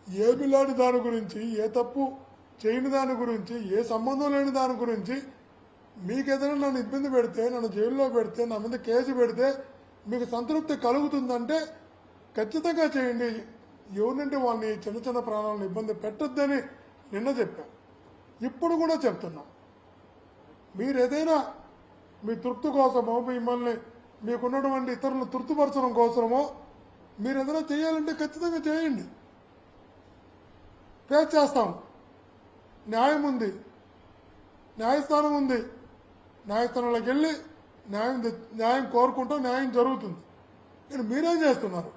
ఏమి లేని దాని గురించి, ఏ తప్పు చేయని దాని గురించి, ఏ సంబంధం లేని దాని గురించి మీకు ఏదైనా నన్ను ఇబ్బంది పెడితే, నన్ను జైల్లో పెడితే, నా మీద కేసు పెడితే మీకు సంతృప్తి కలుగుతుందంటే ఖచ్చితంగా చేయండి. ఎవరినంటే వాళ్ళని చిన్న చిన్న ప్రాణాలను ఇబ్బంది పెట్టొద్దని నిన్న చెప్పా, ఇప్పుడు కూడా చెప్తున్నా. మీరు ఏదైనా మీ తృప్తి కోసమో, మిమ్మల్ని మీకున్నటువంటి ఇతరులను తృప్తిపరచడం కోసమో మీరు ఏదైనా చేయాలంటే ఖచ్చితంగా చేయండి. ఫేస్ చేస్తాం. న్యాయం ఉంది, న్యాయస్థానం ఉంది. న్యాయస్థానంలోకి వెళ్ళి న్యాయం కోరుకుంటాం, న్యాయం జరుగుతుంది. కానీ మీరేం చేస్తున్నారు?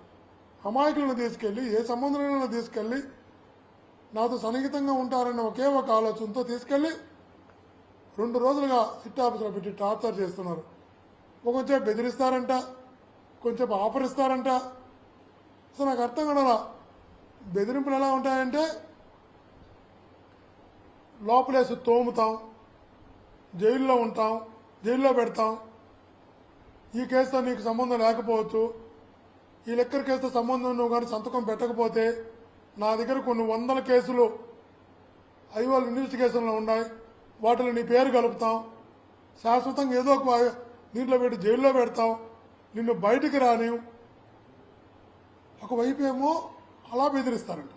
అమాయకులను తీసుకెళ్ళి, ఏ సంబంధంలో తీసుకెళ్ళి, నాతో సన్నిహితంగా ఉంటారన్న ఒకే ఒక ఆలోచనతో తీసుకెళ్ళి 2 రోజులుగా సిట్ ఆఫీసులో పెట్టి టార్చర్ చేస్తున్నారు. కొంచెం బెదిరిస్తారంట, కొంచెం ఆఫర్ ఇస్తారంట. అసలు నాకు అర్థం కావాలా. బెదిరింపులు ఎలా ఉంటాయంటే, లోపలేసి తోముతాం, జైల్లో ఉంటాం, జైల్లో పెడతాం, ఈ కేసుతో నీకు సంబంధం లేకపోవచ్చు, ఈ లెక్కర్ కేసుతో సంబంధం నువ్వు కానీ సంతకం పెట్టకపోతే నా దగ్గర కొన్ని 100 కేసులు ఐవాల్ ఇన్వెస్టిగేషన్లో ఉన్నాయి, వాటిలో నీ పేరు కలుపుతాం, శాశ్వతంగా ఏదో ఒక దీంట్లో పెట్టి జైల్లో పెడతాం, నిన్ను బయటికి రానివ్వు. ఒకవైపు ఏమో అలా బెదిరిస్తారంట,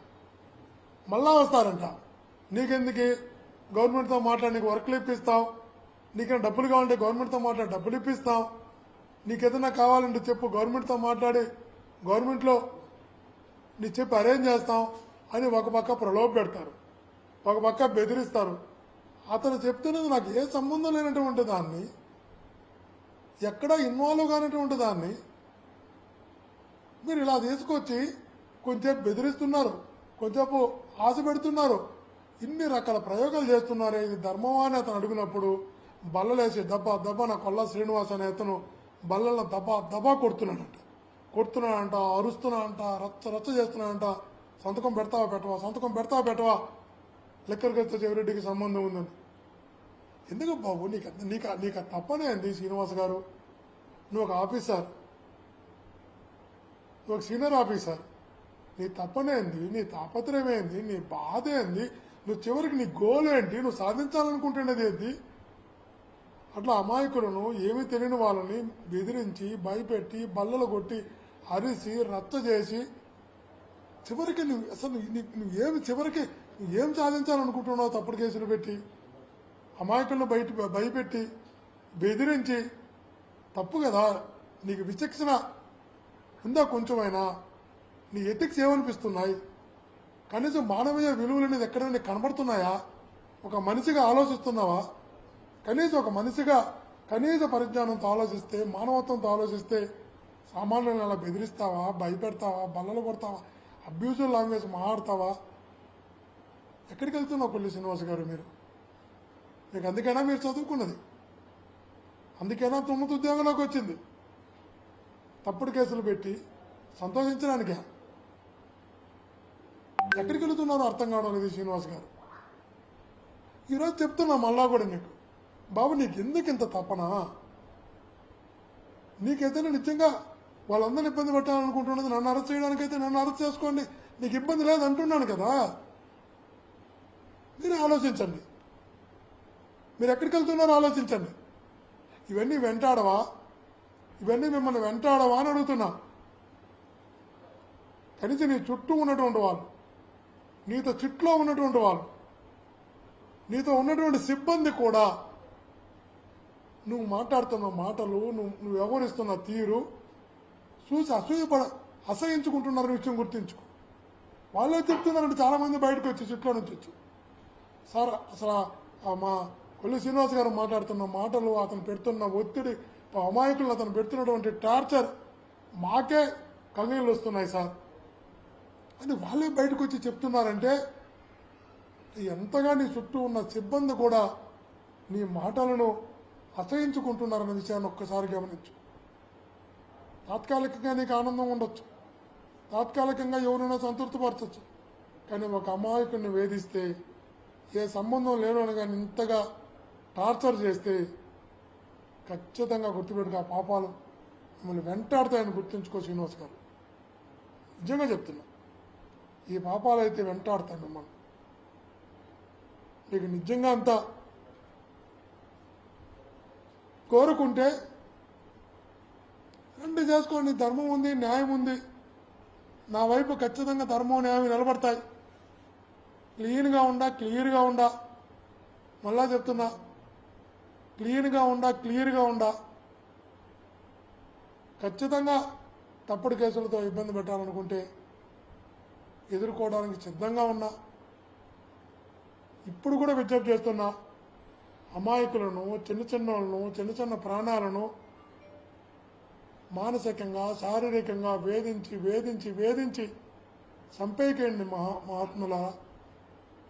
మళ్ళా వస్తారంట. నీకెందుకు గవర్నమెంట్తో మాట్లాడి నీకు వర్క్లు ఇప్పిస్తాం, నీకేమైనా డబ్బులు కావాలంటే గవర్నమెంట్తో మాట్లాడి డబ్బులు ఇప్పిస్తాం, నీకేదైనా కావాలంటే చెప్పు గవర్నమెంట్తో మాట్లాడి గవర్నమెంట్లో నీ చెప్పి అరేంజ్ చేస్తాం అని ఒక పక్క ప్రలోభ పెడతారు, ఒక పక్క బెదిరిస్తారు. అతను చెప్తున్నది నాకు ఏ సంబంధం లేనటువంటి దాన్ని, ఎక్కడా ఇన్వాల్వ్ కానటువంటి దాన్ని మీరు ఇలా తీసుకొచ్చి కొంచెం బెదిరిస్తున్నారు, కొంచెంసేపు ఆశ పెడుతున్నారు, ఇన్ని రకాల ప్రయోగాలు చేస్తున్నారే. ఇది ధర్మమా అని అతను అడిగినప్పుడు బల్లలేసి దబ్బా దబ్బా నా కొల్లా శ్రీనివాస్ అనే అతను బల్లలను దబ్బా దబ్బా కొడుతున్నాడంట, అరుస్తున్నాడంట, రచ్చ చేస్తున్నాడంట. సంతకం పెడతావా పెట్టవా, సంతకం పెడతావా పెట్టవా, లెక్కరికొస్తే చెవిరెడ్డికి సంబంధం ఉందని. ఎందుకు బాబు నీకు తప్పనే అంది శ్రీనివాస్ గారు. నువ్వు ఒక ఆఫీసర్, నువ్వు ఒక సీనియర్ ఆఫీసర్, నీ తప్పనేంది, నీ తాపత్రయం ఏంది, నీ బాధ ఏంది, నువ్వు చివరికి నీ గోల్ ఏంటి, నువ్వు సాధించాలనుకుంటున్నది ఏంటి? అట్లా అమాయకులను, ఏమీ తెలియని వాళ్ళని బెదిరించి, భయపెట్టి, బల్లలు కొట్టి, అరిసి, రచ్చ చేసి చివరికి నువ్వు అసలు చివరికి నువ్వేం సాధించాలనుకుంటున్నావు? తప్పుడు కేసులు పెట్టి, అమాయకులను భయపెట్టి, బెదిరించి, తప్పు కదా. నీకు విచక్షణ ఉందా కొంచెమైనా? నీ ఎథిక్స్ ఏమనిపిస్తున్నాయి? కనీసం మానవీయ విలువలు అనేది ఎక్కడైనా కనబడుతున్నాయా? ఒక మనిషిగా ఆలోచిస్తున్నావా? కనీసం ఒక మనిషిగా కనీస పరిజ్ఞానంతో ఆలోచిస్తే, మానవత్వంతో ఆలోచిస్తే సామాన్యులను అలా బెదిరిస్తావా, భయపెడతావా, బల్లలు కొడతావా, అబ్యూజివ్ లాంగ్వేజ్ మాట్లాడతావా? ఎక్కడికి వెళ్తున్నావు కొల్లి శ్రీనివాస్ గారు? మీకు అందుకైనా మీరు చదువుకున్నది, అందుకైనా 9 ఉద్యోగంలోకి వచ్చింది. తప్పుడు కేసులు పెట్టి సంతోషించడానికే. ఎక్కడికి వెళుతున్నారో అర్థం కావడం లేదు శ్రీనివాస్ గారు. ఈరోజు చెప్తున్నా మళ్ళా కూడా నీకు, బాబు నీకు ఎందుకు ఇంత తపన? నీకేదైనా నిజంగా వాళ్ళందరినీ ఇబ్బంది పెట్టాలనుకుంటున్నది నన్ను అరెస్ట్ చేయడానికైతే నన్ను అరెస్ట్ చేసుకోండి, నీకు ఇబ్బంది లేదు అంటున్నాను కదా. మీరు ఆలోచించండి, మీరు ఎక్కడికి వెళ్తున్నారో ఆలోచించండి. ఇవన్నీ వెంటాడవా? ఇవన్నీ మిమ్మల్ని వెంటాడవా అని అడుగుతున్నా. కనీసం నీ చుట్టూ ఉన్నటువంటి వాళ్ళు, నీతో చుట్లో ఉన్నటువంటి వాళ్ళు, నీతో ఉన్నటువంటి సిబ్బంది కూడా నువ్వు మాట్లాడుతున్న మాటలు, నువ్వు వ్యవహరిస్తున్న తీరు చూసి అసహించుకుంటున్నారు విషయం గుర్తించుకో. వాళ్ళే చెప్తున్నారంటే చాలా మంది బయటకు వచ్చి చుట్లో నుంచి వచ్చి, సార్ అసలు మా కొల్లి శ్రీనివాస్ గారు మాట్లాడుతున్న మాటలు, అతను పెడుతున్న ఒత్తిడి, అమాయకులు అతను పెడుతున్నటువంటి టార్చర్ మాకే కన్నీళ్ళు వస్తున్నాయి సార్ అని వాళ్ళే బయటకు వచ్చి చెప్తున్నారంటే ఎంతగా నీ చుట్టూ ఉన్న సిబ్బంది కూడా నీ మాటలను అసహించుకుంటున్నారన్న విషయాన్ని ఒక్కసారి గమనించు. తాత్కాలికంగా నీకు ఆనందం ఉండొచ్చు, తాత్కాలికంగా ఎవరైనా సంతృప్తిపరచచ్చు, కానీ ఒక అమాయకుడిని వేధిస్తే, ఏ సంబంధం లేనని కానీ ఇంతగా టార్చర్ చేస్తే ఖచ్చితంగా గుర్తుపెట్టుకు ఆ పాపాలు మిమ్మల్ని వెంటాడతాయని గుర్తుంచుకో శ్రీనివాస్ గారు. నిజంగా చెప్తున్నా, ఈ పాపాలైతే వెంటాడతాయి మిమ్మల్ని. మీకు నిజంగా అంత కోరుకుంటే రండి, చేసుకోండి. ధర్మం ఉంది, న్యాయం ఉంది. నా వైపు ఖచ్చితంగా ధర్మం న్యాయం నిలబడతాయి. క్లియర్గా ఉండా మళ్ళా చెప్తున్నా, క్లియర్గా ఉండా ఖచ్చితంగా తప్పుడు కేసులతో ఇబ్బంది పెట్టాలనుకుంటే ఎదుర్కోవడానికి సిద్ధంగా ఉన్నా. ఇప్పుడు కూడా విజ్ఞప్తి చేస్తున్నా, అమాయకులను, చిన్న ప్రాణాలను మానసికంగా, శారీరకంగా వేధించి చంపేయకండి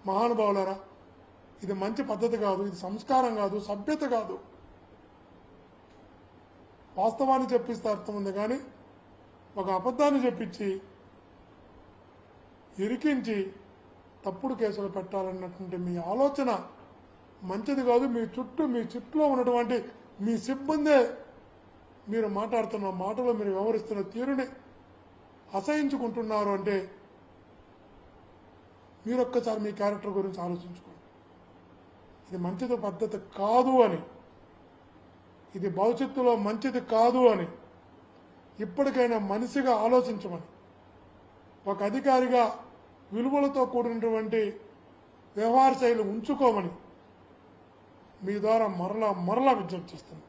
మహానుభావులారా. ఇది మంచి పద్ధతి కాదు, ఇది సంస్కారం కాదు, సభ్యత కాదు. వాస్తవాన్ని చెప్పిస్తే అర్థం ఉంది, కానీ ఒక అబద్ధాన్ని చెప్పించి ఇరికించి తప్పుడు కేసులు పెట్టాలన్నటువంటి మీ ఆలోచన మంచిది కాదు. మీ చుట్టూలో ఉన్నటువంటి మీ సిబ్బందే మీరు మాట్లాడుతున్న మాటలు, మీరు వ్యవహరిస్తున్న తీరుని అసహించుకుంటున్నారు అంటే మీరొక్కసారి మీ క్యారెక్టర్ గురించి ఆలోచించుకోండి. ఇది మంచిది పద్ధతి కాదు అని, ఇది భవిష్యత్తులో మంచిది కాదు అని ఇప్పటికైనా మనిషిగా ఆలోచించమని, ఒక అధికారిగా విలువలతో కూడినటువంటి వ్యవహార శైలి ఉంచుకోమని మీ ద్వారా మరలా విజ్ఞప్తి చేస్తున్నాను.